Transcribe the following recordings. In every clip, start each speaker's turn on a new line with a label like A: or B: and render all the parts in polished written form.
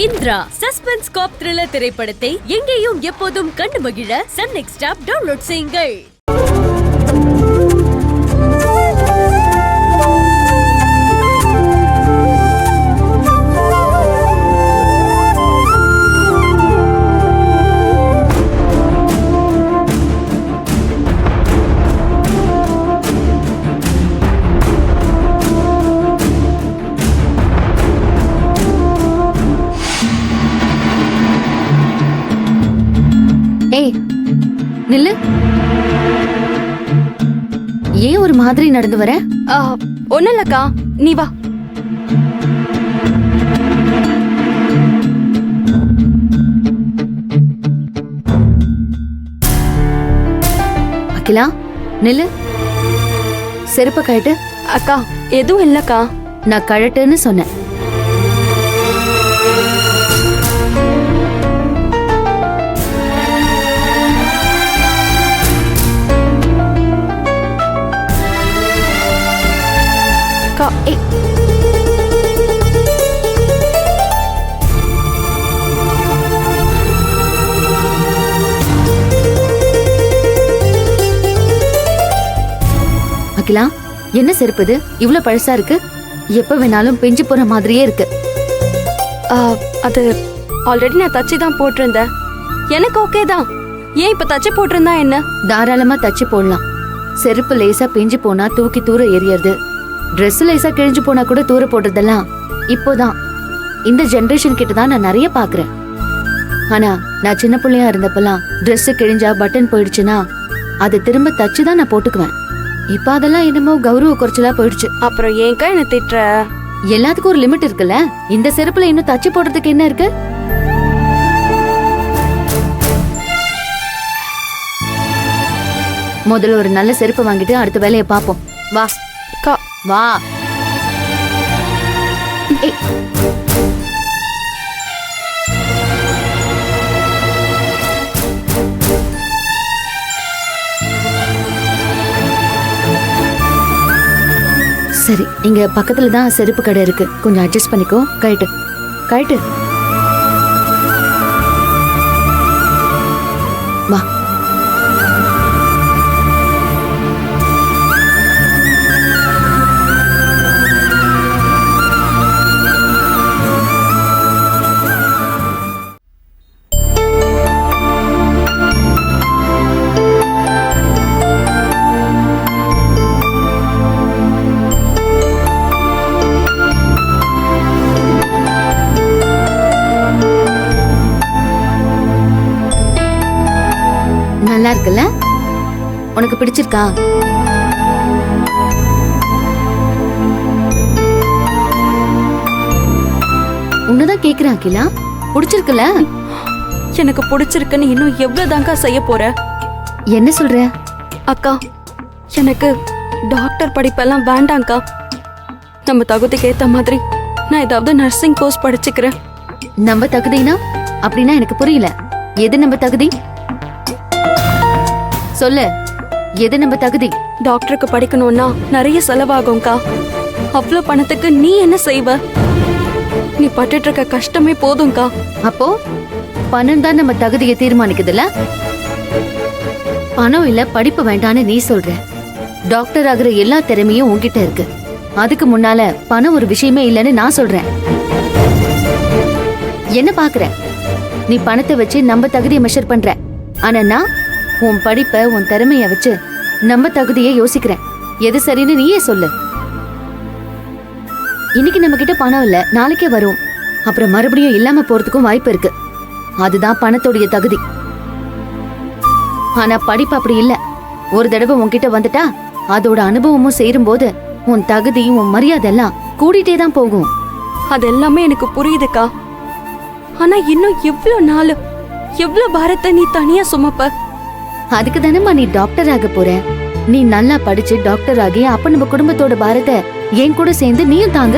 A: Indira suspense காப் thriller திரைப்படத்தை எங்கேயும் எப்போதும் கண்டு மகிழ சன் நெக்ஸ்ட் ஆப் டவுன்லோட் செய்யுங்கள்.
B: ஏய் நில்லு. ஏன் ஒரு மாதிரி நடந்து வர?
C: ஒண்ணும் இல்லக்கா, நீ வா.
B: அகிலா நில்லு. செருப்ப கழட்டு.
C: அக்கா எதுவும் இல்லக்கா.
B: நான் கழட்டுன்னு சொன்னேன். அகிலா என்ன செருப்பு இது? இவ்ளோ பழசா இருக்கு. எப்ப வேணாலும் பிஞ்சு போற மாதிரியே இருக்கு.
C: அது ஆல்ரெடி நான் தச்சு தான் போட்டிருந்தேன். எனக்கு ஓகே தான். ஏன் இப்ப தச்சு போட்டிருந்தா என்ன?
B: தாராளமா தச்சு போடலாம். செருப்பு லேசா பிஞ்சு போனா தூக்கி தூர எறியறது, Dress லேசா கிழிஞ்சு போனா கூட தூர போடுறதெல்லாம் இப்போதான் இந்த ஜெனரேஷன் கிட்ட தான் நான் நிறைய பாக்குறேன். ஆனா நான் சின்ன பிள்ளையா இருந்தப்பெல்லாம் Dress கிழிஞ்சா பட்டன் போயிடுச்சுன்னா அதை திரும்ப தச்சுதான் நான் போட்டுக்குவேன். இப்ப அதெல்லாம் என்னமோ கௌரவ குறைச்சலா போயிடுச்சு.
C: அப்புறம் ஏன்க்கா என்ன திட்டுற?
B: எல்லாத்துக்கும் ஒரு லிமிட் இருக்குல்ல. இந்த செருப்புல இன்னும் தச்சு போடுறதுக்கு என்ன இருக்கு? முதல்ல ஒரு நல்ல செருப்பு வாங்கிட்டு அடுத்த வேலையை பாப்போம். வா வா. சரி, இங்க பக்கத்துல தான் செருப்பு கடை இருக்கு. கொஞ்சம் அட்ஜஸ்ட் பண்ணிக்கோ. கழட்டு கழட்டு. வா. நல்லா இருக்குல்ல? உனக்கு பிடிச்சிருக்கா? உன்னதான் கேக்குறேன் அகிலா. பிடிச்சிருக்குல்ல?
C: எனக்கு பிடிச்சிருக்குன்னு இன்னும் எவ்வளவுதான்க்கா செய்ய போற?
B: என்ன சொல்ற?
C: அக்கா எனக்கு டாக்டர் படிப்பெல்லாம் வேண்டாங்க்கா. நம்ம தகுதிக்கு ஏத்த மாதிரி நான் ஏதாவது நர்சிங் கோர்ஸ் படிச்சுக்கிறேன்.
B: நம்ம தகுதினா? அப்படின்னா எனக்கு புரியல. எது நம்ம தகுதி? சொல்லு, எது நம்ம தகுதி?
C: டாக்டருக்கு படிக்கணும்னா நிறைய செலவாகும்க்கா. அவ்வளவு பணத்துக்கு நீ என்ன செய்வ? நீ பட்டுட்டு இருக்க கஷ்டமே போதும்க்கா.
B: அப்போ பணம் தான் நம்ம தகுதியை தீர்மானிக்குதுல்ல? பணம் இல்ல படிப்பு வேண்டான்னு நீ சொல்ற. டாக்டர் ஆகுற எல்லா திறமையும் உன்கிட்ட இருக்கு. அதுக்கு முன்னால பணம் ஒரு விஷயமே இல்லைன்னு நான் சொல்றேன். என்ன பாக்குற? நீ பணத்தை வச்சு நம்ம தகுதியை மெஷர் பண்ற. ஆனா நான் உன் படிப்ப உன் திறமைய வச்சு நம்ம தகுதியை யோசிக்கிறேன். எது சரின்னு நீயே சொல்லு. இன்னைக்கு நம்ம கிட்ட பணம் இல்ல, நாளைக்கே வரும். அப்புறம் மறுபடியும் இல்லாம போறதுக்கும் வாய்ப்பு இருக்கு. அதுதான் பணத்தோடைய தகுதி. ஆனா படிப்பு அப்படி இல்ல. ஒரு தடவை உன்கிட்ட வந்துட்டா அதோட அனுபவமும் சேரும் போது உன் தகுதியும் உன் மரியாதை எல்லாம் கூடிட்டே தான் போகும்.
C: அது எல்லாமே எனக்கு புரியுதுக்கா. ஆனா இன்னும் எவ்வளவு நாள், எவ்வளவு பாரத்தை நீ தனியா சுமப்ப?
B: அதுக்கு தானேம்மா நீ டாக்டர் ஆக போற. நீ நல்லா படிச்சு டாக்டர் ஆகி அப்ப நம்ம குடும்பத்தோட பாரத்தை என் கூட சேர்ந்து நீயும் தாங்க.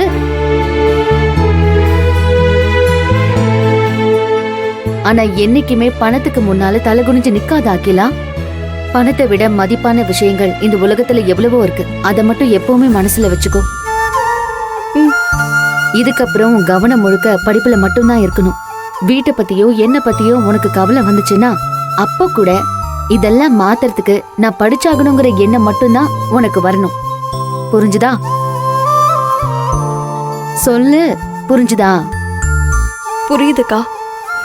B: ஆனா என்னைக்குமே பணத்துக்கு முன்னால தலை குனிஞ்சு நிக்காத அகிலா. பணத்தை விட மதிப்பான விஷயங்கள் இந்த உலகத்துல எவ்வளவோ இருக்கு. அதை மட்டும் எப்பவுமே மனசுல வச்சுக்கோ. இதுக்கப்புறம் உன் கவனம் முழுக்க படிப்புல மட்டும்தான் இருக்கணும். வீட்டை பத்தியோ என்ன பத்தியோ உனக்கு கவலை வந்துச்சுன்னா அப்ப கூட இதெல்லாம் மாத்துறதுக்கு நான் படிச்சாகணுங்கிற எண்ணம் மட்டும்தான் உனக்கு வரணும். புரிஞ்சுதா? சொல்லு, புரிஞ்சுதா?
C: புரியுதுக்கா,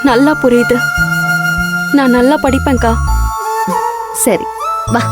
C: நல்லா புரியுது. நான் நல்லா படிப்பேன்க்கா.
B: சரி, வா.